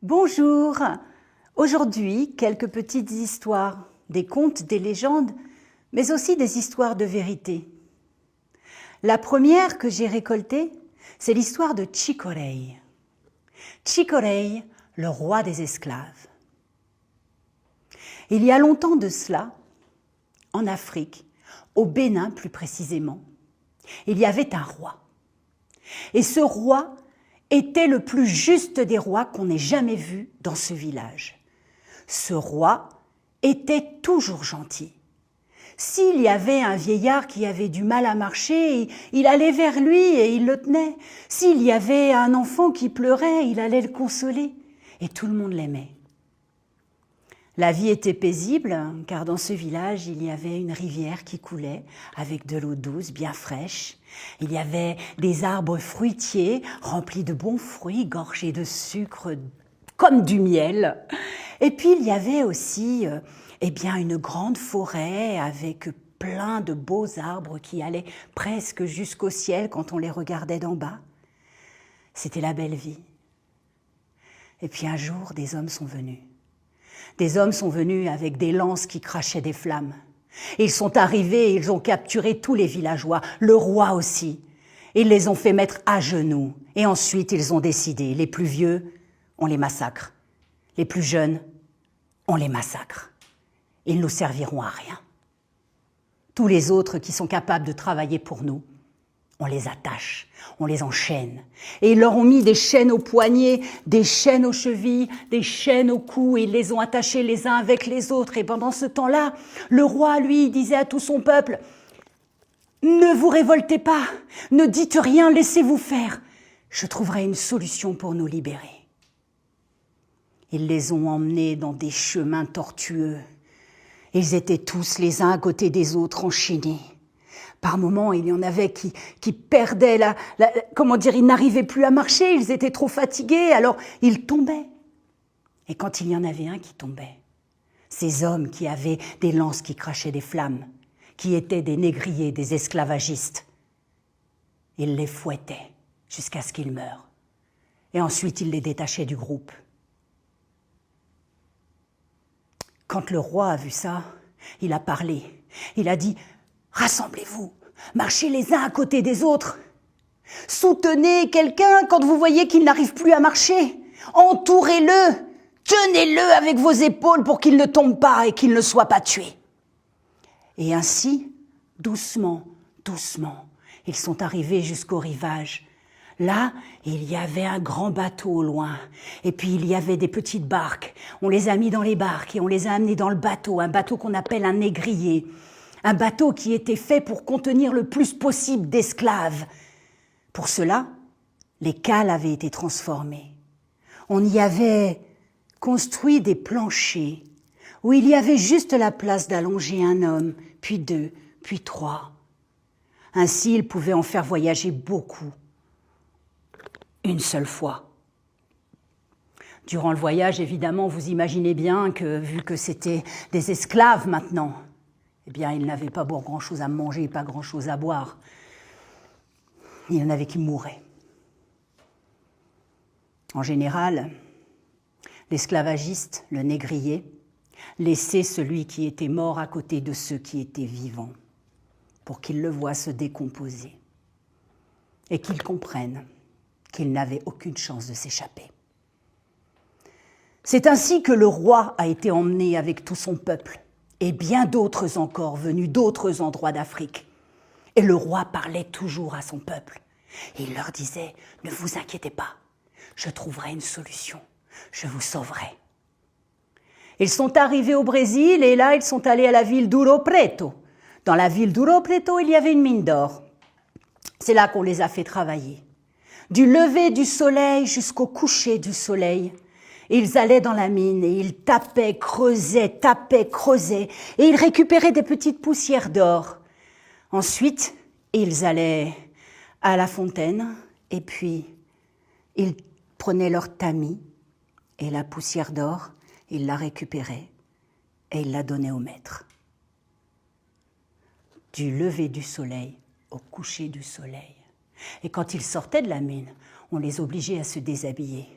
Bonjour. Aujourd'hui, quelques petites histoires, des contes, des légendes, mais aussi des histoires de vérité. La première que j'ai récoltée, c'est l'histoire de Chicorei. Chicorei, le roi des esclaves. Il y a longtemps de cela, en Afrique, au Bénin plus précisément, il y avait un roi. Et ce roi était le plus juste des rois qu'on ait jamais vu dans ce village. Ce roi était toujours gentil. S'il y avait un vieillard qui avait du mal à marcher, il allait vers lui et il le tenait. S'il y avait un enfant qui pleurait, il allait le consoler. Et tout le monde l'aimait. La vie était paisible, car dans ce village, il y avait une rivière qui coulait avec de l'eau douce, bien fraîche. Il y avait des arbres fruitiers remplis de bons fruits, gorgés de sucre comme du miel. Et puis, il y avait aussi une grande forêt avec plein de beaux arbres qui allaient presque jusqu'au ciel quand on les regardait d'en bas. C'était la belle vie. Et puis un jour, des hommes sont venus. Des hommes sont venus avec des lances qui crachaient des flammes. Ils sont arrivés et ils ont capturé tous les villageois, le roi aussi. Ils les ont fait mettre à genoux. Et ensuite, ils ont décidé, les plus vieux, on les massacre. Les plus jeunes, on les massacre. Ils nous serviront à rien. Tous les autres qui sont capables de travailler pour nous, on les attache, on les enchaîne. Et ils leur ont mis des chaînes aux poignets, des chaînes aux chevilles, des chaînes au cou, et ils les ont attachés les uns avec les autres. Et pendant ce temps-là, le roi, lui, disait à tout son peuple, « Ne vous révoltez pas, ne dites rien, laissez-vous faire. Je trouverai une solution pour nous libérer. » Ils les ont emmenés dans des chemins tortueux. Ils étaient tous les uns à côté des autres enchaînés. Par moments, il y en avait qui perdaient ils n'arrivaient plus à marcher, ils étaient trop fatigués, alors ils tombaient. Et quand il y en avait un qui tombait, ces hommes qui avaient des lances qui crachaient des flammes, qui étaient des négriers, des esclavagistes, ils les fouettaient jusqu'à ce qu'ils meurent. Et ensuite, ils les détachaient du groupe. Quand le roi a vu ça, il a parlé. Il a dit « Rassemblez-vous, marchez les uns à côté des autres. Soutenez quelqu'un quand vous voyez qu'il n'arrive plus à marcher. Entourez-le, tenez-le avec vos épaules pour qu'il ne tombe pas et qu'il ne soit pas tué. » Et ainsi, doucement, doucement, ils sont arrivés jusqu'au rivage. Là, il y avait un grand bateau au loin, et puis il y avait des petites barques. On les a mis dans les barques et on les a amenés dans le bateau, un bateau qu'on appelle un négrier. Un bateau qui était fait pour contenir le plus possible d'esclaves. Pour cela, les cales avaient été transformées. On y avait construit des planchers où il y avait juste la place d'allonger un homme, puis deux, puis trois. Ainsi, ils pouvaient en faire voyager beaucoup. Une seule fois. Durant le voyage, évidemment, vous imaginez bien que, vu que c'était des esclaves maintenant, eh bien, ils n'avaient pas grand-chose à manger, pas grand-chose à boire. Il y en avait qui mouraient. En général, l'esclavagiste, le négrier, laissait celui qui était mort à côté de ceux qui étaient vivants, pour qu'ils le voient se décomposer et qu'ils comprennent qu'il n'avait aucune chance de s'échapper. C'est ainsi que le roi a été emmené avec tout son peuple, et bien d'autres encore venus d'autres endroits d'Afrique. Et le roi parlait toujours à son peuple. Et il leur disait, « Ne vous inquiétez pas, je trouverai une solution, je vous sauverai. » Ils sont arrivés au Brésil et là, ils sont allés à la ville d'Ouro Preto. Dans la ville d'Ouro Preto, il y avait une mine d'or. C'est là qu'on les a fait travailler. Du lever du soleil jusqu'au coucher du soleil, ils allaient dans la mine et ils tapaient, creusaient, et ils récupéraient des petites poussières d'or. Ensuite, ils allaient à la fontaine et puis ils prenaient leur tamis et la poussière d'or, ils la récupéraient et ils la donnaient au maître. Du lever du soleil au coucher du soleil. Et quand ils sortaient de la mine, on les obligeait à se déshabiller.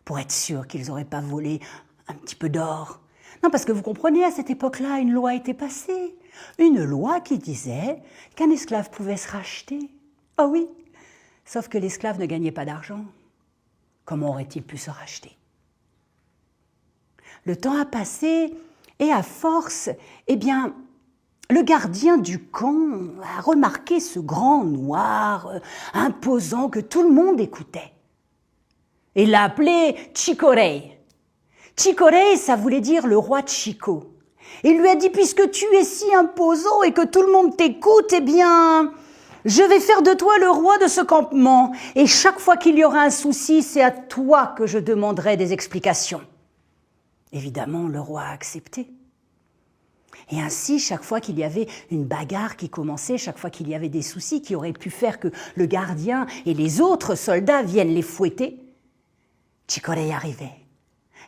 pour être sûr qu'ils n'auraient pas volé un petit peu d'or. Non, parce que vous comprenez, à cette époque-là, une loi était passée. Une loi qui disait qu'un esclave pouvait se racheter. Ah oui, sauf que l'esclave ne gagnait pas d'argent. Comment aurait-il pu se racheter? Le temps a passé et à force, eh bien, le gardien du camp a remarqué ce grand noir imposant que tout le monde écoutait. Il l'a appelé Chicorei. Chicorei, ça voulait dire le roi Chico. Il lui a dit, puisque tu es si imposant et que tout le monde t'écoute, eh bien, je vais faire de toi le roi de ce campement. Et chaque fois qu'il y aura un souci, c'est à toi que je demanderai des explications. Évidemment, le roi a accepté. Et ainsi, chaque fois qu'il y avait une bagarre qui commençait, chaque fois qu'il y avait des soucis qui auraient pu faire que le gardien et les autres soldats viennent les fouetter, Chicorei arrivait.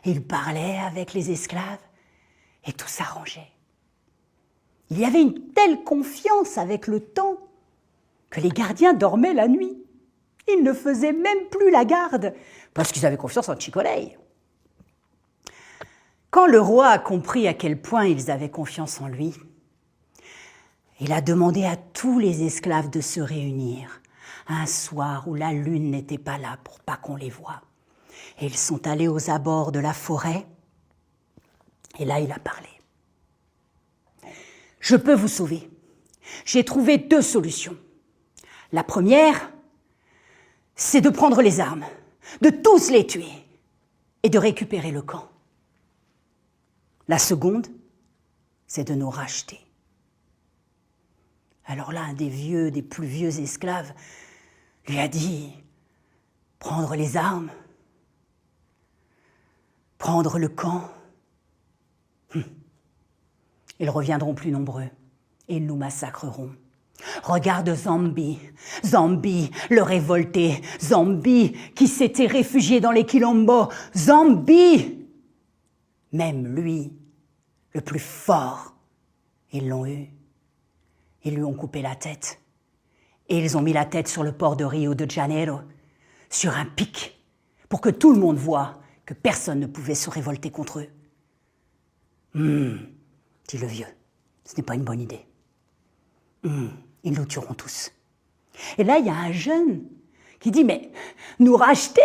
Il parlait avec les esclaves et tout s'arrangeait. Il y avait une telle confiance avec le temps que les gardiens dormaient la nuit. Ils ne faisaient même plus la garde parce qu'ils avaient confiance en Chicorei. Quand le roi a compris à quel point ils avaient confiance en lui, il a demandé à tous les esclaves de se réunir un soir où la lune n'était pas là pour pas qu'on les voie. Et ils sont allés aux abords de la forêt et là il a parlé. Je peux vous sauver. J'ai trouvé 2 solutions. La première, c'est de prendre les armes, de tous les tuer et de récupérer le camp. La seconde, c'est de nous racheter. Alors là, un des plus vieux esclaves, lui a dit, prendre les armes, prendre le camp. Ils reviendront plus nombreux et ils nous massacreront. Regarde Zambi, Zambi, le révolté, Zambi qui s'était réfugié dans les quilombos, Zambi. Même lui, le plus fort, ils l'ont eu. Ils lui ont coupé la tête. Et ils ont mis la tête sur le port de Rio de Janeiro, sur un pic, pour que tout le monde voie que personne ne pouvait se révolter contre eux. Dit le vieux, ce n'est pas une bonne idée. Ils nous tueront tous. Et là, il y a un jeune qui dit, mais nous racheter?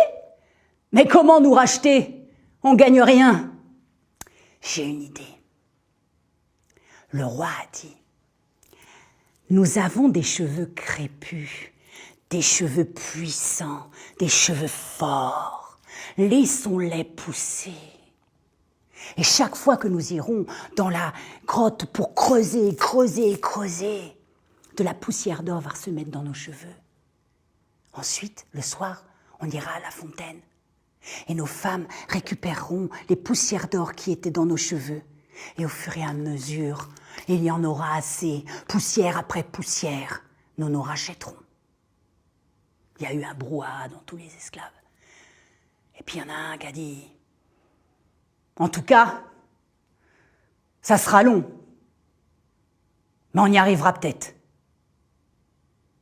Mais comment nous racheter? On gagne rien. J'ai une idée. Le roi a dit, nous avons des cheveux crépus, des cheveux puissants, des cheveux forts. Laissons-les pousser. Et chaque fois que nous irons dans la grotte pour creuser, creuser, creuser, de la poussière d'or va se mettre dans nos cheveux. Ensuite, le soir, on ira à la fontaine. Et nos femmes récupéreront les poussières d'or qui étaient dans nos cheveux. Et au fur et à mesure, il y en aura assez, poussière après poussière, nous nous rachèterons. Il y a eu un brouhaha dans tous les esclaves. Et puis il y en a un qui a dit, en tout cas, ça sera long, mais on y arrivera peut-être.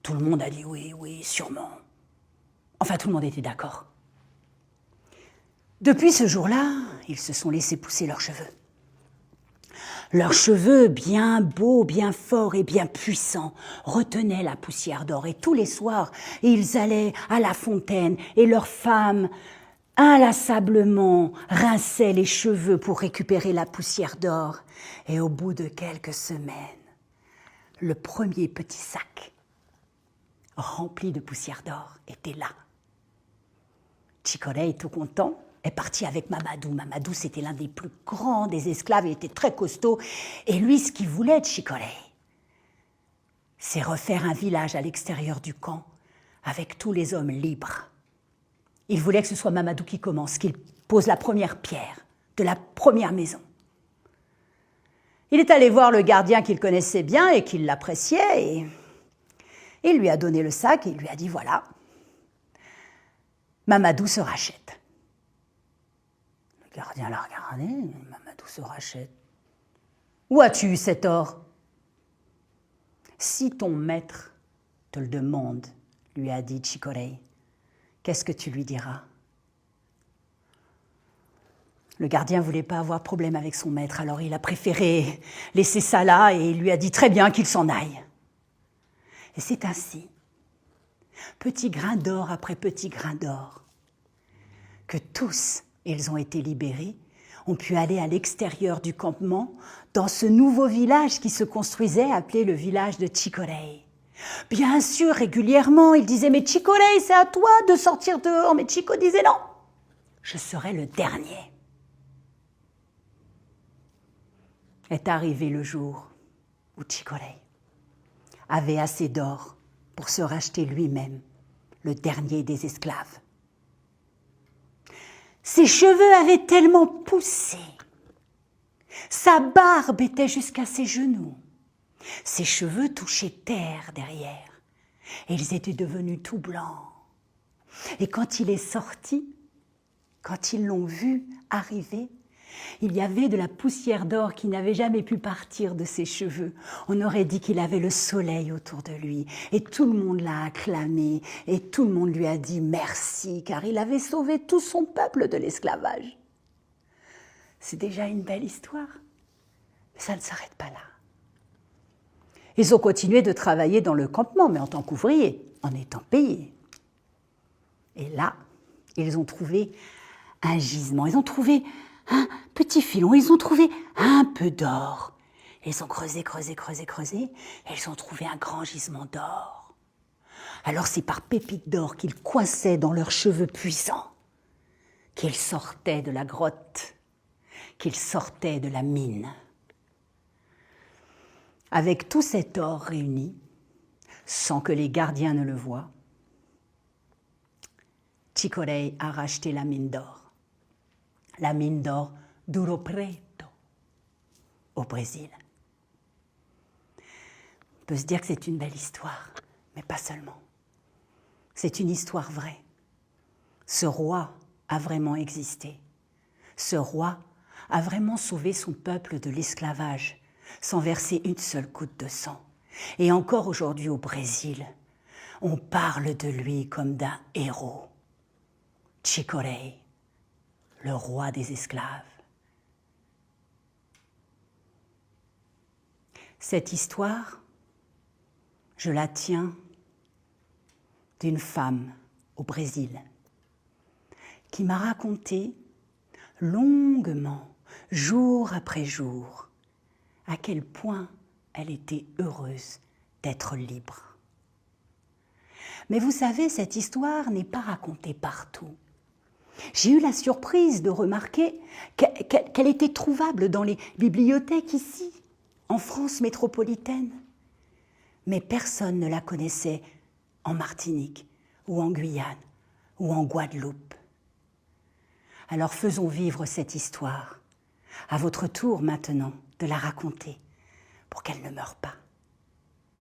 Tout le monde a dit oui, oui, sûrement. Enfin, tout le monde était d'accord. Depuis ce jour-là, ils se sont laissés pousser leurs cheveux. Leurs cheveux, bien beaux, bien forts et bien puissants, retenaient la poussière d'or. Et tous les soirs, ils allaient à la fontaine et leurs femmes, inlassablement, rinçaient les cheveux pour récupérer la poussière d'or. Et au bout de quelques semaines, le premier petit sac rempli de poussière d'or était là. Chicorei, tout content, est parti avec Mamadou. Mamadou, c'était l'un des plus grands des esclaves, il était très costaud. Et lui, ce qu'il voulait de Chicorei, c'est refaire un village à l'extérieur du camp avec tous les hommes libres. Il voulait que ce soit Mamadou qui commence, qu'il pose la première pierre de la première maison. Il est allé voir le gardien qu'il connaissait bien et qu'il l'appréciait et il lui a donné le sac et il lui a dit, voilà, Mamadou se rachète. Le gardien l'a regardé, Mamadou se rachète. Où as-tu eu cet or? Si ton maître te le demande, lui a dit Chicorei, qu'est-ce que tu lui diras? Le gardien ne voulait pas avoir de problème avec son maître, alors il a préféré laisser ça là et il lui a dit très bien qu'il s'en aille. Et c'est ainsi, petit grain d'or après petit grain d'or, que tous, ils ont été libérés, ont pu aller à l'extérieur du campement, dans ce nouveau village qui se construisait, appelé le village de Chicorei. Bien sûr, régulièrement, ils disaient « Mais Chicorei, c'est à toi de sortir dehors !» Mais Chico disait « Non, je serai le dernier !» Est arrivé le jour où Chicorei avait assez d'or pour se racheter lui-même, le dernier des esclaves. Ses cheveux avaient tellement poussé, sa barbe était jusqu'à ses genoux, ses cheveux touchaient terre derrière, et ils étaient devenus tout blancs. Et quand il est sorti, quand ils l'ont vu arriver, il y avait de la poussière d'or qui n'avait jamais pu partir de ses cheveux. On aurait dit qu'il avait le soleil autour de lui. Et tout le monde l'a acclamé. Et tout le monde lui a dit merci, car il avait sauvé tout son peuple de l'esclavage. C'est déjà une belle histoire. Mais ça ne s'arrête pas là. Ils ont continué de travailler dans le campement, mais en tant qu'ouvriers, en étant payés. Et là, ils ont trouvé un gisement. Ils ont trouvé un petit filon, ils ont trouvé un peu d'or. Ils ont creusé, et ils ont trouvé un grand gisement d'or. Alors c'est par pépites d'or qu'ils coinçaient dans leurs cheveux puissants qu'ils sortaient de la grotte, qu'ils sortaient de la mine. Avec tout cet or réuni, sans que les gardiens ne le voient, Chicorei a racheté la mine d'or d'Ouro Preto, au Brésil. On peut se dire que c'est une belle histoire, mais pas seulement. C'est une histoire vraie. Ce roi a vraiment existé. Ce roi a vraiment sauvé son peuple de l'esclavage, sans verser une seule goutte de sang. Et encore aujourd'hui au Brésil, on parle de lui comme d'un héros. Chicorei, le roi des esclaves. Cette histoire, je la tiens d'une femme au Brésil qui m'a raconté longuement, jour après jour, à quel point elle était heureuse d'être libre. Mais vous savez, cette histoire n'est pas racontée partout. J'ai eu la surprise de remarquer qu'elle était trouvable dans les bibliothèques ici, en France métropolitaine. Mais personne ne la connaissait en Martinique, ou en Guyane, ou en Guadeloupe. Alors faisons vivre cette histoire. À votre tour maintenant de la raconter, pour qu'elle ne meure pas.